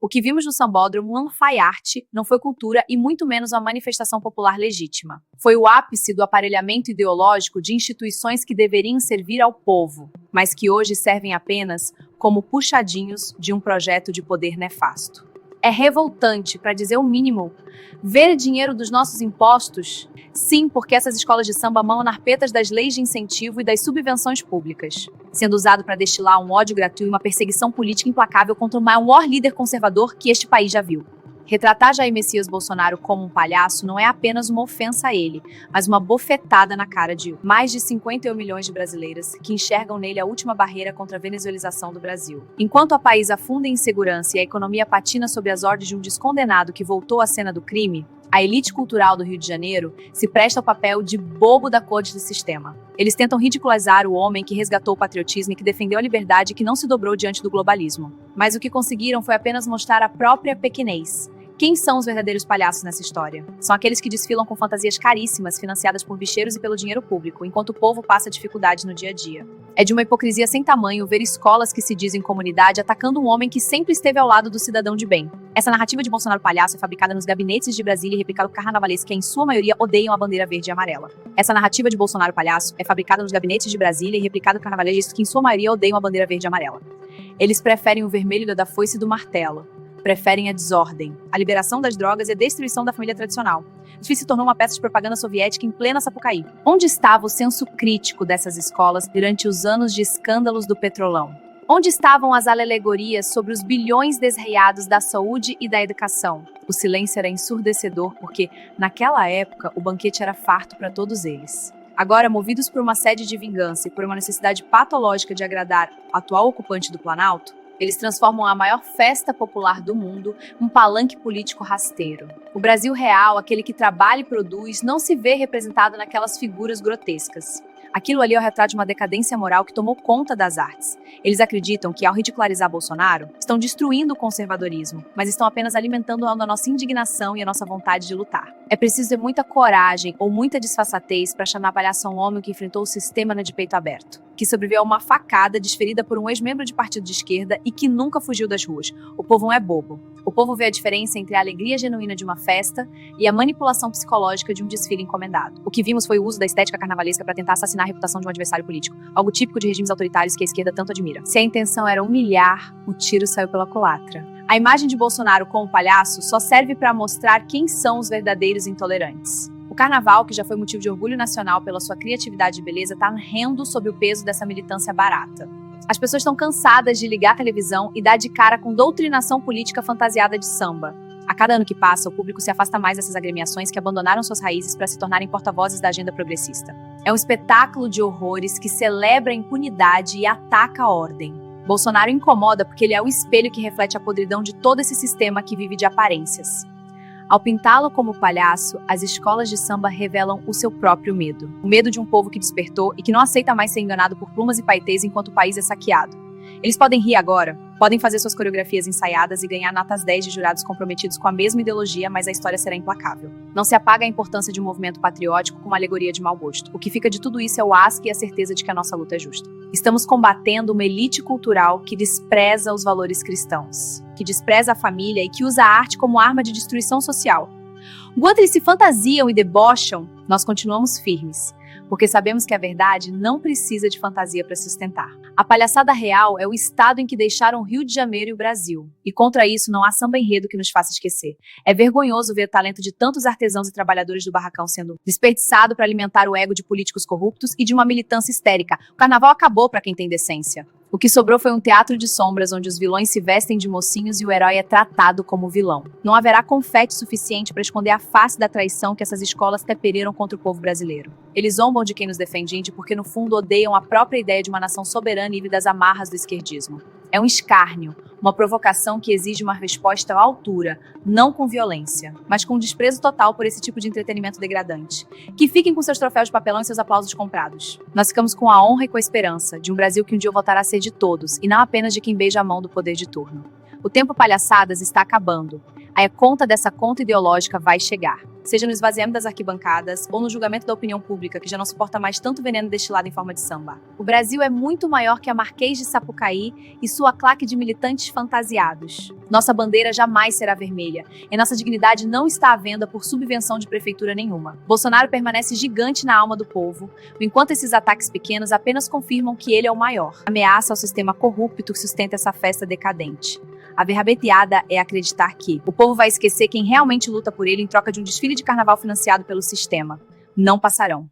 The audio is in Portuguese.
O que vimos no Sambódromo não foi arte, não foi cultura e muito menos uma manifestação popular legítima. Foi o ápice do aparelhamento ideológico de instituições que deveriam servir ao povo, mas que hoje servem apenas como puxadinhos de um projeto de poder nefasto. É revoltante, para dizer o mínimo, ver dinheiro dos nossos impostos. Sim, porque essas escolas de samba mamam nas petas das leis de incentivo e das subvenções públicas, sendo usado para destilar um ódio gratuito e uma perseguição política implacável contra o maior líder conservador que este país já viu. Retratar Jair Messias Bolsonaro como um palhaço não é apenas uma ofensa a ele, mas uma bofetada na cara de mais de 51 milhões de brasileiras que enxergam nele a última barreira contra a venezuelização do Brasil. Enquanto o país afunda em insegurança e a economia patina sob as ordens de um descondenado que voltou à cena do crime, a elite cultural do Rio de Janeiro se presta ao papel de bobo da corte do sistema. Eles tentam ridicularizar o homem que resgatou o patriotismo e que defendeu a liberdade e que não se dobrou diante do globalismo. Mas o que conseguiram foi apenas mostrar a própria pequenez. Quem são os verdadeiros palhaços nessa história? São aqueles que desfilam com fantasias caríssimas, financiadas por bicheiros e pelo dinheiro público, enquanto o povo passa dificuldades no dia a dia. É de uma hipocrisia sem tamanho ver escolas que se dizem comunidade atacando um homem que sempre esteve ao lado do cidadão de bem. Essa narrativa de Bolsonaro palhaço é fabricada nos gabinetes de Brasília e replicada por carnavalescos que, em sua maioria, odeiam a bandeira verde e amarela. Essa narrativa de Bolsonaro palhaço é fabricada nos gabinetes de Brasília e replicada por carnavalescos que, em sua maioria, odeiam a bandeira verde e amarela. Eles preferem o vermelho da foice e do martelo. Preferem a desordem, a liberação das drogas e a destruição da família tradicional. O desfile se tornou uma peça de propaganda soviética em plena Sapucaí. Onde estava o senso crítico dessas escolas durante os anos de escândalos do Petrolão? Onde estavam as alegorias sobre os bilhões desreiados da saúde e da educação? O silêncio era ensurdecedor porque, naquela época, o banquete era farto para todos eles. Agora, movidos por uma sede de vingança e por uma necessidade patológica de agradar o atual ocupante do Planalto, eles transformam a maior festa popular do mundo num palanque político rasteiro. O Brasil real, aquele que trabalha e produz, não se vê representado naquelas figuras grotescas. Aquilo ali é o retrato de uma decadência moral que tomou conta das artes. Eles acreditam que, ao ridicularizar Bolsonaro, estão destruindo o conservadorismo, mas estão apenas alimentando a nossa indignação e a nossa vontade de lutar. É preciso ter muita coragem ou muita disfarçatez para chamar palhaço a um homem que enfrentou o sistema de peito aberto, que sobreviveu a uma facada desferida por um ex-membro de partido de esquerda e que nunca fugiu das ruas. O povo não é bobo. O povo vê a diferença entre a alegria genuína de uma festa e a manipulação psicológica de um desfile encomendado. O que vimos foi o uso da estética carnavalesca para tentar assassinar a reputação de um adversário político, algo típico de regimes autoritários que a esquerda tanto admira. Se a intenção era humilhar, o tiro saiu pela culatra. A imagem de Bolsonaro como palhaço só serve para mostrar quem são os verdadeiros intolerantes. O carnaval, que já foi motivo de orgulho nacional pela sua criatividade e beleza, está rendo sob o peso dessa militância barata. As pessoas estão cansadas de ligar a televisão e dar de cara com doutrinação política fantasiada de samba. A cada ano que passa, o público se afasta mais dessas agremiações que abandonaram suas raízes para se tornarem porta-vozes da agenda progressista. É um espetáculo de horrores que celebra a impunidade e ataca a ordem. Bolsonaro incomoda porque ele é o espelho que reflete a podridão de todo esse sistema que vive de aparências. Ao pintá-lo como palhaço, as escolas de samba revelam o seu próprio medo. O medo de um povo que despertou e que não aceita mais ser enganado por plumas e paetês enquanto o país é saqueado. Eles podem rir agora, podem fazer suas coreografias ensaiadas e ganhar notas 10 de jurados comprometidos com a mesma ideologia, mas a história será implacável. Não se apaga a importância de um movimento patriótico com uma alegoria de mau gosto. O que fica de tudo isso é o asco e a certeza de que a nossa luta é justa. Estamos combatendo uma elite cultural que despreza os valores cristãos, que despreza a família e que usa a arte como arma de destruição social. Enquanto eles se fantasiam e debocham, nós continuamos firmes, porque sabemos que a verdade não precisa de fantasia para se sustentar. A palhaçada real é o estado em que deixaram o Rio de Janeiro e o Brasil. E contra isso não há samba enredo que nos faça esquecer. É vergonhoso ver o talento de tantos artesãos e trabalhadores do barracão sendo desperdiçado para alimentar o ego de políticos corruptos e de uma militância histérica. O carnaval acabou para quem tem decência. O que sobrou foi um teatro de sombras onde os vilões se vestem de mocinhos e o herói é tratado como vilão. Não haverá confete suficiente para esconder a face da traição que essas escolas teperiram contra o povo brasileiro. Eles zombam de quem nos defende índio porque no fundo odeiam a própria ideia de uma nação soberana e livre das amarras do esquerdismo. É um escárnio, uma provocação que exige uma resposta à altura, não com violência, mas com desprezo total por esse tipo de entretenimento degradante. Que fiquem com seus troféus de papelão e seus aplausos comprados. Nós ficamos com a honra e com a esperança de um Brasil que um dia voltará a ser de todos, e não apenas de quem beija a mão do poder de turno. O tempo palhaçadas está acabando. A conta dessa conta ideológica vai chegar. seja no esvaziamento das arquibancadas ou no julgamento da opinião pública, que já não suporta mais tanto veneno destilado em forma de samba. O Brasil é muito maior que a Marquês de Sapucaí e sua claque de militantes fantasiados. Nossa bandeira jamais será vermelha, e nossa dignidade não está à venda por subvenção de prefeitura nenhuma. Bolsonaro permanece gigante na alma do povo, enquanto esses ataques pequenos apenas confirmam que ele é o maior. Ameaça ao sistema corrupto que sustenta essa festa decadente. A verrabeteada é acreditar que o povo vai esquecer quem realmente luta por ele em troca de um desfile de carnaval financiado pelo sistema. Não passarão.